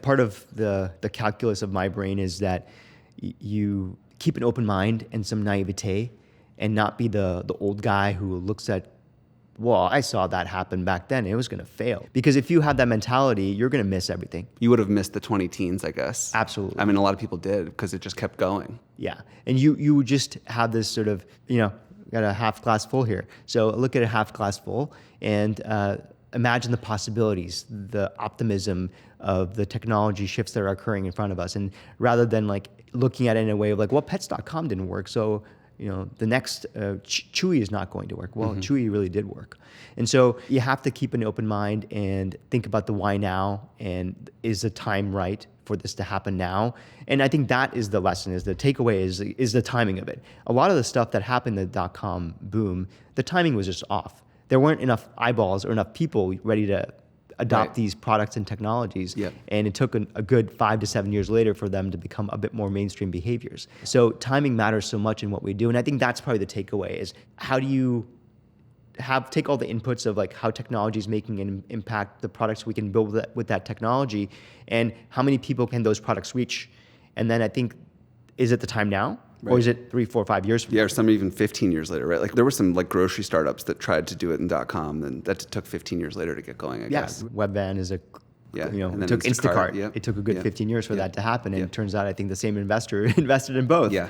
part of the calculus of my brain is that you keep an open mind and some naivete, and not be the old guy who looks at, well, I saw that happen back then, and it was going to fail. Because if you have that mentality, you're going to miss everything. You would have missed the 20 teens, I guess. Absolutely. I mean, a lot of people did because it just kept going. Yeah. And you would just have this sort of, got a half glass full here. So look at a half glass full and imagine the possibilities, the optimism of the technology shifts that are occurring in front of us. And rather than like looking at it in a way of like, well, pets.com didn't work, so the next Chewy is not going to work. Well, Chewy really did work. And so you have to keep an open mind and think about the why now, and is the time right for this to happen now? And I think that is the lesson, is the takeaway is the timing of it. A lot of the stuff that happened in the dot-com boom, the timing was just off. There weren't enough eyeballs or enough people ready to adopt these products and technologies. Yep. And it took a good 5 to 7 years later for them to become a bit more mainstream behaviors. So timing matters so much in what we do. And I think that's probably the takeaway, is how do you take all the inputs of like how technology is making an impact, the products we can build with that technology, and how many people can those products reach? And then I think, is it the time now? Right. Or is it 3, 4, 5 years from now? Yeah, or some even 15 years later, right? Like there were some like grocery startups that tried to do it in .com, and that took 15 years later to get going, I guess. Webvan is and then took Instacart. Yep. It took a good 15 years for that to happen. And Yep. it turns out I think the same investor invested in both. Yeah.